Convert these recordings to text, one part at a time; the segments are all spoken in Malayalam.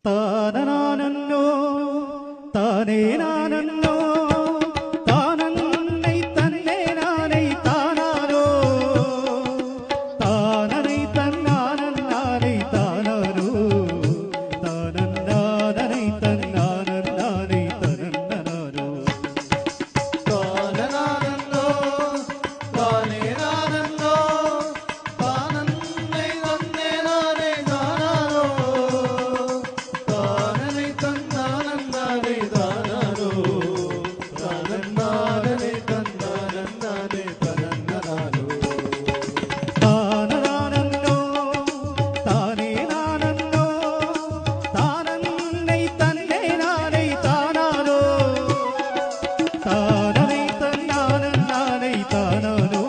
താനനാനന്നോ താനേ നാനന്നോ താനന്നൈ തന്നെ നാനൈ താനാനോ താനനൈ തന്നാനന്നാനൈ താനാനോ താനന്നാനനൈ തന്നാനന്നാനൈ തനന്നനാനോ താനനാനന്നോ താനേ നാനന്നോ താനന്നൈ തന്നെ നാനൈ താനാനോ താനനൈ തന്നാനന്നാനൈ താനാനോ താനന്നാനനൈ തന്നാനന്നാനൈ തനന്നനാനോ താനനാനന്നോ താനേ നാനന്നോ താനന്നൈ തന്നെ നാനൈ താനാനോ താനനൈ തന്നാനന്നാനൈ താനാനോ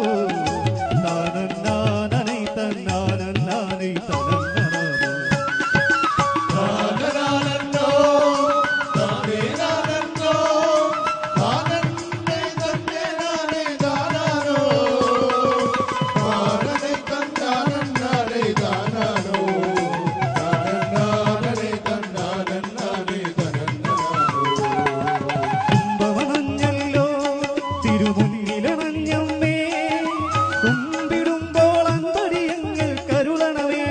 താനന്നാനനൈ തന്നാനന്നാനൈ തനന്നനാനോ താനനാനന്നോ താനേ നാനന്നോ താനന്നൈ തന്നെ നാനൈ താനാനോ താനനൈ തന്നാനന്നാനൈ താനാനോ താനന്നാനനൈ തന്നാനന്നാനൈ തനന്നനാനോ കുംഭമണഞ്ഞല്ലോ തിരുമുന്നിലണഞ്ഞമ്മേ കുമ്പിടുമ്പോൾ അന്തരിയങ്ങൾ കരുളണമേ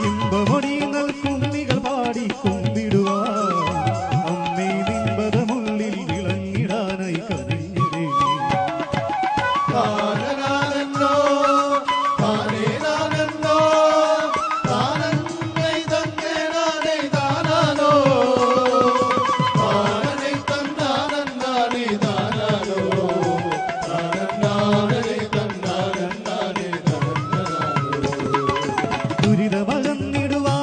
ഇമ്പമൊടി കുമ്മികൾ പാടി കുമ്പിടുവാൻ അമ്മേ നിൻപദമുള്ളിൽ വിളങ്ങിടാനായി കനിഞ്ഞിടേ താനനാനന്നോ താനേ നാനന്നോ താനന്നൈ തന്നെ നാനൈ താനാനോ താനനൈ തന്നാനന്നാനൈ താനാനോ താനന്നാനനൈ തന്നാനന്നാനൈ തനന്നനാനോ ദുരിതമകന്നിടുവാ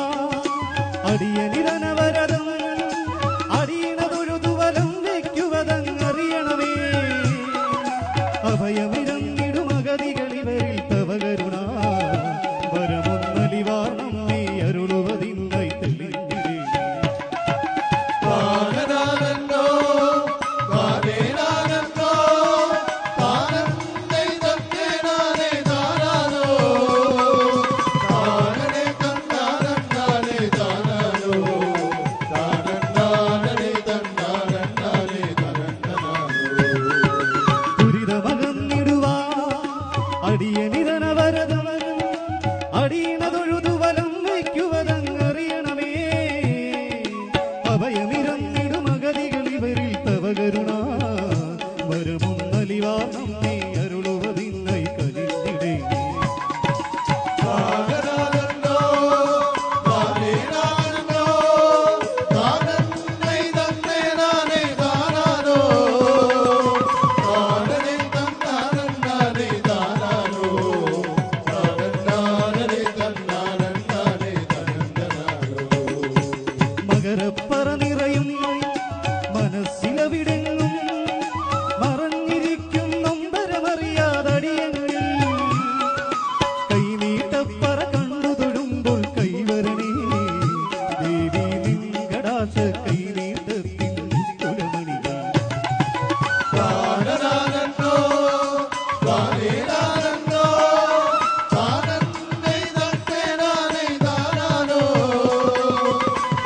അടിയനിരനവരതം അടിയണതൊഴുതുവലം വയ്ക്കുവതങ്ങറിയണമേ അഭയമിരന്നിടുമഗതികളിവരിൽ തവ കരുണ വരമൊന്നലിവാർണം നീ അരുളുവതിന്നായി തെളിഞ്ഞിടേ താനനാനന്നോ താനേ നാനന്നോ താനന്നൈ തന്നെ നാനൈ താനാനോ താനനൈ തന്നാനന്നാനൈ താനാനോ താനന്നാനനൈ തന്നാനന്നാനൈ തനന്നനാനോ ദുരിതമകന്നിടുവാ അടിയനിരനവരതം അടിയണതൊഴുതുവലം വയ്ക്കുവതങ്ങറിയണമേ അഭയമിരന്നിടുമഗതികളിവരിൽ തവ കരുണ വരമൊന്നലിവാർണം നീ അരുളുവതിന്നായി കനിഞ്ഞിടേ താനനാനന്നോ താനേ നാനന്നോ താനന്നൈ തന്നെ നാനൈ താനാനോ താനനൈ തന്നാനന്നാനൈ താനാനോ താനന്നാനനൈ തന്നാനന്നാനൈ തനന്നനാനോ മകരപ്പറ നിറയും മനസ്സിലവിടെങ്ങും മറഞ്ഞിരിക്കും നൊമ്പരമറിയാതടിയങ്ങളിൽ കൈനീട്ടപ്പറ കണ്ടു തൊഴുമ്പോൾ കൈവരണേ ദേവി നിൻകടാശ കൈനീട്ടത്തിൻ കുലമണികൾ താനനാനന്നോ താനേ നാനന്നോ താനന്നൈ തന്നെ നാനൈ താനാനോ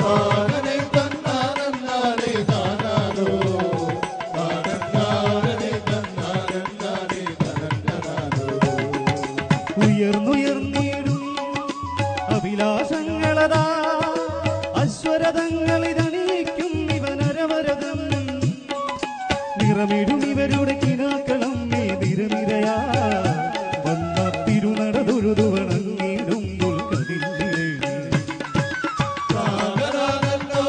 താനനൈ തന്നാനന്നാനൈ താനാനോ താനന്നാനനൈ തന്നാനന്നാനൈ തനന്നനാനോ ഉയർന്നുയർന്നിടും അഭിലാഷങ്ങളതാ അശ്വരഥങ്ങളിതണിയിക്കും ഇവനരവരതം നിറമിടും ഇവരുടെ കിനാക്കളം നിരനിരയാ വന്ന തിരുനടതൊഴുതുവണങ്ങിടുമ്പോൾ കതിർന്നിടേ താനനാനന്നോ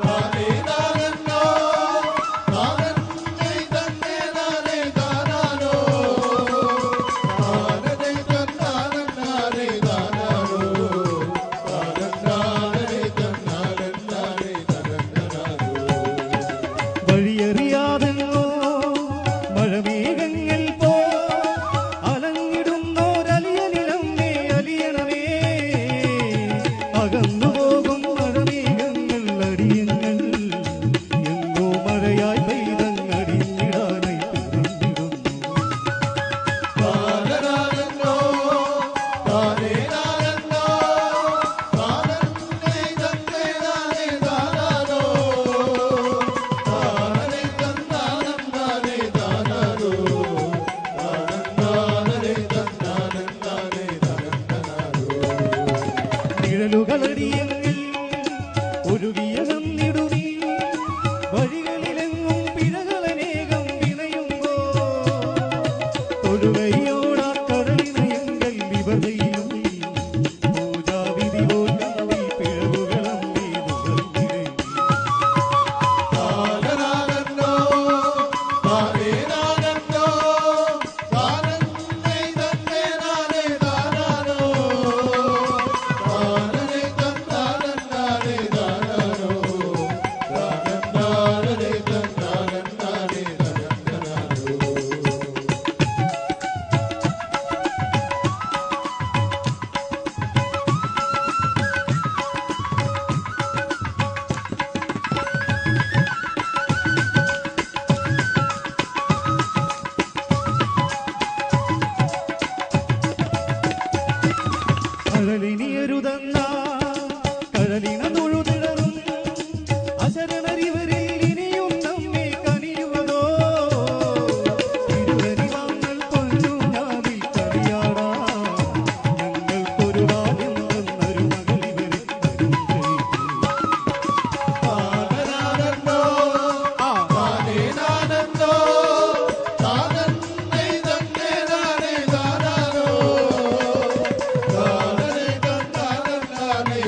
താനേ നാനന്നോ താനന്നൈ തന്നെ നാനൈ താനാനോ താനനൈ തന്നാനന്നാനൈ താനാനോ താനന്നാനനൈ തന്നാനന്നാനൈ തനന്നനാനോ വഴിയറിയാതെങ്ങോ മഴമേഘങ്ങൾ പോ അലഞ്ഞിടുന്നോരലിയനിലമ്മേ അലിയണമേ അകന്നു പോകും മഴമേഘങ്ങൾ അടിയങ്ങൾ എങ്ങോ മഴയായി പെയ്തങ്ങടിഞ്ഞിടാനായി തിരിഞ്ഞിടുന്നു താനനാനന്നോ താനേ നാനന്നോ വിരലുകളടിയെങ്കിൽ ഒരുകിയ നന്ദിടുമീ വഴികളിലെങ്ങും പിഴകളനേകം വിനയുമ്പോ തൊഴുകയോടാ കടലിനയങ്കൽ വിവതയിലും പൂജാവിധി പോൽ പിഴവുകളും താനനാനോ താനേ നാനോ താനന്നേ തന്നെ നാനേ താനാനോ താനനേ തന്നാനേ താനാനോ താനന്നാനേ തന്നാനേ തന്നാനോ കടലിനിയരുതന്ന കടലിന തൊഴുതിടറും അശരണരിവരിൽ ഇനിയും നമ്മെ കനിയുവതോ തിരുവരിവാങ്ങൾ പൊന്നു ഞാനിൽ കളിയാടാ ഞങ്ങൾക്കൊരു ബാല്യം തന്നൊരു മകളിവരെ താനനാനോ താനേ നാനോ താനന്നേ തന്നെ നാനേ താനാനോ താനനേ തന്നാനേ